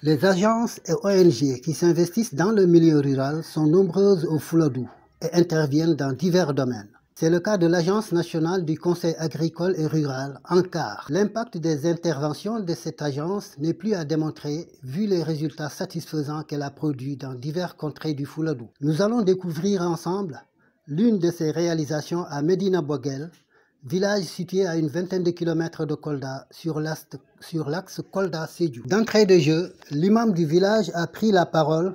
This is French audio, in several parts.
Les agences et ONG qui s'investissent dans le milieu rural sont nombreuses au Fouladou et interviennent dans divers domaines. C'est le cas de l'Agence nationale du conseil agricole et rural, ANCAR. L'impact des interventions de cette agence n'est plus à démontrer vu les résultats satisfaisants qu'elle a produits dans divers contrées du Fouladou. Nous allons découvrir ensemble l'une de ses réalisations à Medina Bogel, village situé à une vingtaine de kilomètres de Kolda sur l'axe Kolda-Sédhiou. D'entrée de jeu, l'imam du village a pris la parole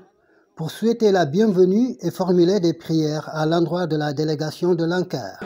pour souhaiter la bienvenue et formuler des prières à l'endroit de la délégation de l'ANCAR.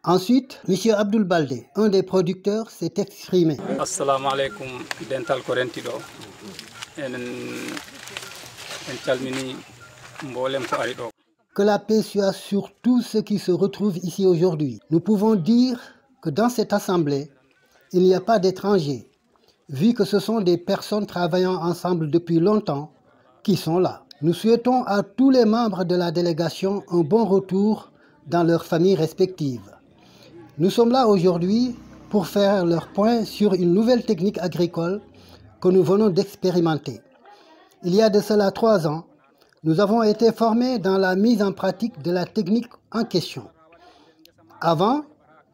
Ensuite, M. Abdoul Baldé, un des producteurs, s'est exprimé. Assalamu alaikum dental korentido. Que la paix soit sur tous ceux qui se retrouvent ici aujourd'hui. Nous pouvons dire que dans cette assemblée, il n'y a pas d'étrangers, vu que ce sont des personnes travaillant ensemble depuis longtemps qui sont là. Nous souhaitons à tous les membres de la délégation un bon retour dans leurs familles respectives. Nous sommes là aujourd'hui pour faire leur point sur une nouvelle technique agricole que nous venons d'expérimenter. Il y a de cela 3 ans, nous avons été formés dans la mise en pratique de la technique en question. Avant,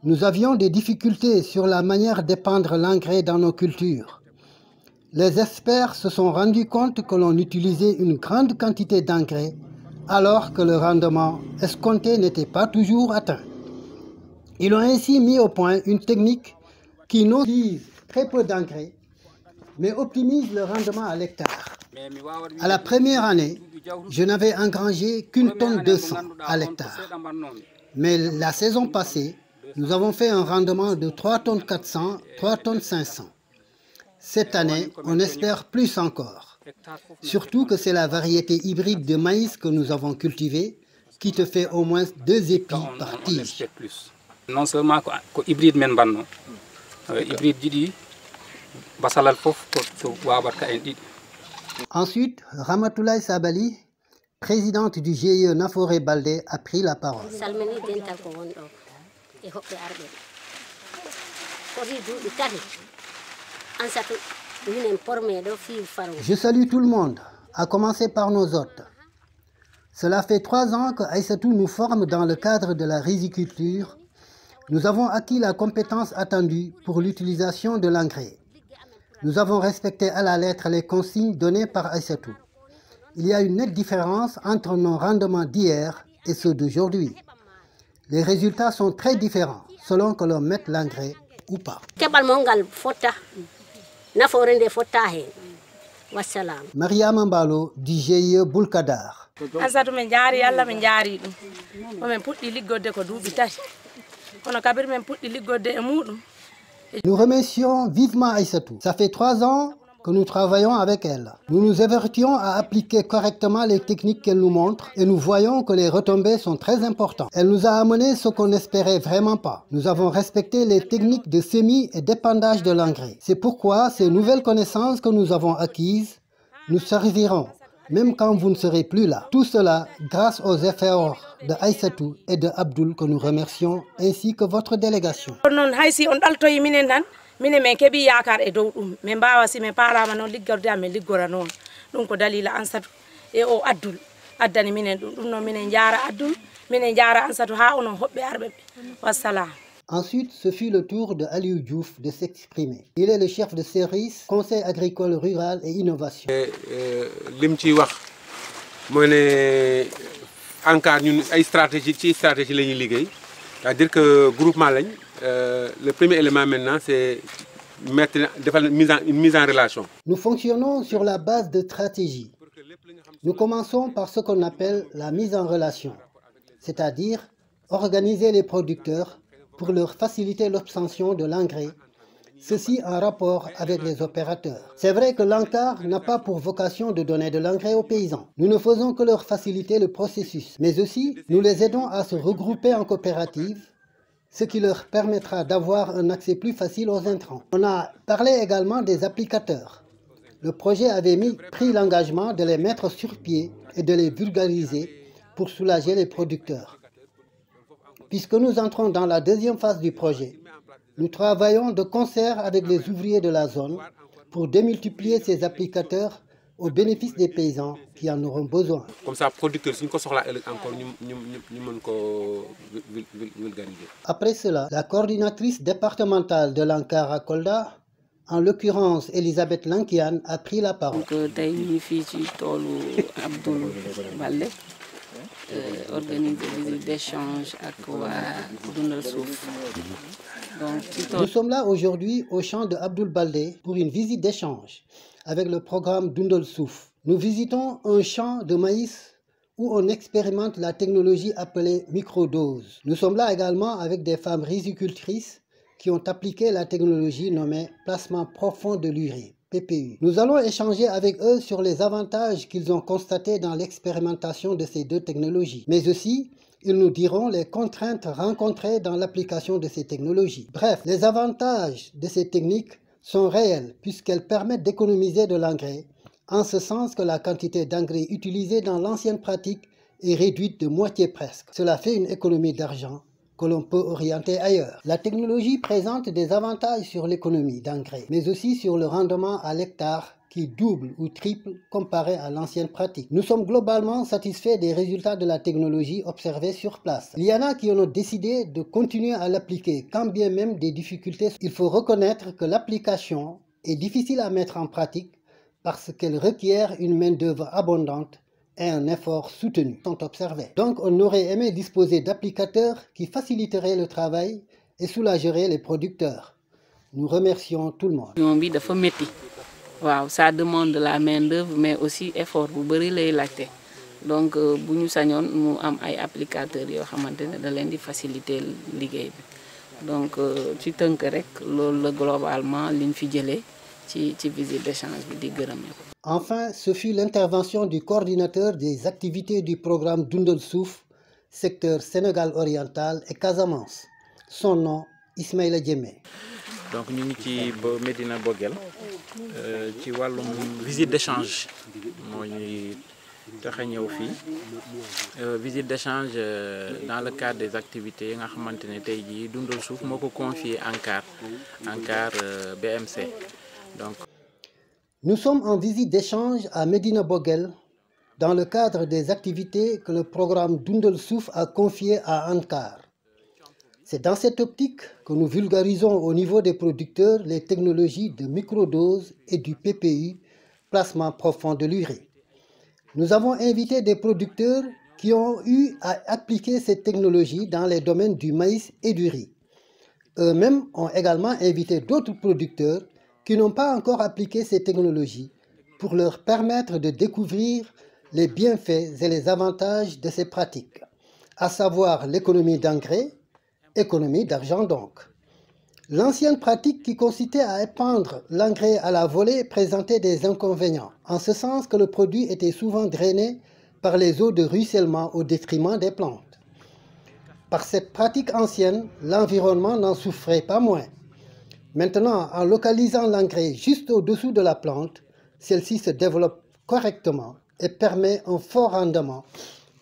nous avions des difficultés sur la manière d'épandre l'engrais dans nos cultures. Les experts se sont rendus compte que l'on utilisait une grande quantité d'engrais alors que le rendement escompté n'était pas toujours atteint. Ils ont ainsi mis au point une technique qui n'utilise très peu d'engrais mais optimise le rendement à l'hectare. À la première année, je n'avais engrangé qu'une tonne 200 à l'hectare. Mais la saison passée, nous avons fait un rendement de 3 tonnes 400, 3 tonnes 500. Cette année, on espère plus encore. Surtout que c'est la variété hybride de maïs que nous avons cultivée qui te fait au moins 2 épis par tige. Non seulement hybride men banno. Hybride didi basalal fof ko wabarka en didi. Ensuite, Ramatoulaye Sabali, présidente du GIE Nafoore Baldé, a pris la parole. Je salue tout le monde, à commencer par nos hôtes. Cela fait 3 ans que Aïssatou nous forme dans le cadre de la riziculture. Nous avons acquis la compétence attendue pour l'utilisation de l'engrais. Nous avons respecté à la lettre les consignes données par Aïssatou. Il y a une nette différence entre nos rendements d'hier et ceux d'aujourd'hui. Les résultats sont très différents selon que l'on mette l'engrais ou pas. Mariama Mbalo du GIE Boulkadar. Nous remercions vivement Aïssatou. Ça fait 3 ans que nous travaillons avec elle. Nous nous avertions à appliquer correctement les techniques qu'elle nous montre et nous voyons que les retombées sont très importantes. Elle nous a amené ce qu'on n'espérait vraiment pas. Nous avons respecté les techniques de semis et d'épandage de l'engrais. C'est pourquoi ces nouvelles connaissances que nous avons acquises nous serviront, même quand vous ne serez plus là. Tout cela grâce aux efforts de Aïssatou et de Abdoul que nous remercions, ainsi que votre délégation. Ensuite, ce fut le tour de Aliou Diouf de s'exprimer. Il est le chef de service Conseil agricole rural et innovation. C'est-à-dire que groupement, le premier élément maintenant, c'est une mise en relation. Nous fonctionnons sur la base de stratégie. Nous commençons par ce qu'on appelle la mise en relation, c'est-à-dire organiser les producteurs pour leur faciliter l'obtention de l'engrais, ceci en rapport avec les opérateurs. C'est vrai que l'ANCAR n'a pas pour vocation de donner de l'engrais aux paysans. Nous ne faisons que leur faciliter le processus, mais aussi nous les aidons à se regrouper en coopératives, ce qui leur permettra d'avoir un accès plus facile aux intrants. On a parlé également des applicateurs. Le projet avait pris l'engagement de les mettre sur pied et de les vulgariser pour soulager les producteurs. Puisque nous entrons dans la deuxième phase du projet, nous travaillons de concert avec les ouvriers de la zone pour démultiplier ces applicateurs au bénéfice des paysans qui en auront besoin. Comme ça, producteurs, si nous encore vulgariser. Après cela, la coordinatrice départementale de l'ANCAR à Kolda, en l'occurrence Elisabeth Lankian, a pris la parole. Donc, Abdoul Balde, organiser des visites d'échange avec Dundal Souf. Nous sommes là aujourd'hui au champ de Abdoul Balde pour une visite d'échange avec le programme Dundal Souf. Nous visitons un champ de maïs où on expérimente la technologie appelée microdose. Nous sommes là également avec des femmes rizicultrices qui ont appliqué la technologie nommée placement profond de l'urée, PPU. Nous allons échanger avec eux sur les avantages qu'ils ont constatés dans l'expérimentation de ces deux technologies, mais aussi ils nous diront les contraintes rencontrées dans l'application de ces technologies. Bref, les avantages de ces techniques sont réelles puisqu'elles permettent d'économiser de l'engrais, en ce sens que la quantité d'engrais utilisée dans l'ancienne pratique est réduite de moitié presque. Cela fait une économie d'argent que l'on peut orienter ailleurs. La technologie présente des avantages sur l'économie d'engrais, mais aussi sur le rendement à l'hectare qui double ou triple comparé à l'ancienne pratique. Nous sommes globalement satisfaits des résultats de la technologie observée sur place. Il y en a qui ont décidé de continuer à l'appliquer, quand bien même des difficultés. Il faut reconnaître que l'application est difficile à mettre en pratique parce qu'elle requiert une main-d'œuvre abondante et un effort soutenu sont observés. Donc on aurait aimé disposer d'applicateurs qui faciliteraient le travail et soulageraient les producteurs. Nous remercions tout le monde. Wow, ça demande de la main-d'œuvre, mais aussi effort bu bari lay laajte. Donc bu ñu sañoon mu am ay applicateurs yoo xamante ne da leen di faciliter liggéey bi. Donc ci tënk rek loolu la globalement liñ fi jëlee ci visite d'échange bi di gërëm. Enfin, ce fut l'intervention du coordinateur des activités du programme Dundal Souf, secteur Sénégal oriental et Casamance. Son nom, Ismaïla Diémé. Donc ñu ngi ci Médina Boguel ci wàllum visite d'échange moo ñuy tax a ñëw fii visite d'échange dans le cadre des activités yi nga xamante ne tey jii Dundal Souf moo ko confié ANCAR BMC. Donc nous sommes en visite d'échange à Médina Boguel dans le cadre des activités que le programme Dundal Souf a confié à ANCAR. C'est dans cette optique que nous vulgarisons au niveau des producteurs les technologies de microdose et du PPU, placement profond de l'urée. Nous avons invité des producteurs qui ont eu à appliquer cette technologie dans les domaines du maïs et du riz. Eux-mêmes ont également invité d'autres producteurs qui n'ont pas encore appliqué ces technologies pour leur permettre de découvrir les bienfaits et les avantages de ces pratiques, à savoir l'économie d'engrais, économie d'argent donc. L'ancienne pratique qui consistait à épandre l'engrais à la volée présentait des inconvénients, en ce sens que le produit était souvent drainé par les eaux de ruissellement au détriment des plantes. Par cette pratique ancienne, l'environnement n'en souffrait pas moins. Maintenant, en localisant l'engrais juste au-dessous de la plante, celle-ci se développe correctement et permet un fort rendement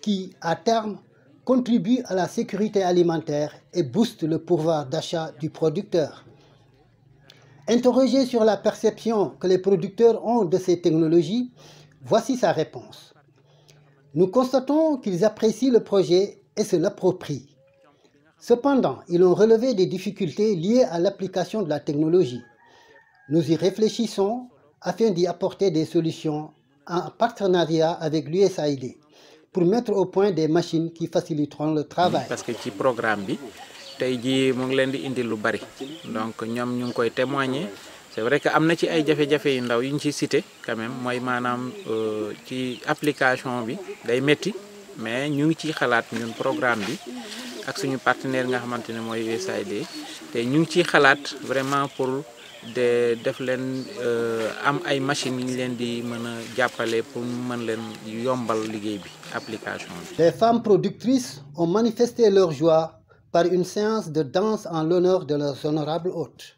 qui, à terme, contribue à la sécurité alimentaire et booste le pouvoir d'achat du producteur. Interrogé sur la perception que les producteurs ont de ces technologies, voici sa réponse. Nous constatons qu'ils apprécient le projet et se l'approprient. Cependant, ils ont relevé des difficultés liées à l'application de la technologie. Nous y réfléchissons afin d'y apporter des solutions en partenariat avec l'USAID. Pour mettre au point des machines qui faciliteront le travail. Parce que ci programme bi tey jii mu ngi leen di indi lu bari donc ñoom ñu ngi koy témoigner c'est vrai que am na ci ay jafe-jafe yu ndaw yu ñu ci cité quand même mooy maanaam ci application bi day métti mais ñu ngi ciy xalaat ñun programme bi ak suñu partenaire nga xamante ne mooy USAID te ñu ngi ciy xalaat vraiment pour de def leen am ay machines yi ñu leen di mën a jàppale pour mën leen yombal liggéey bi application bi. Les femmes productrices ont manifesté leur joie par une séance de danse en l'honneur de leurs honorables hôtes.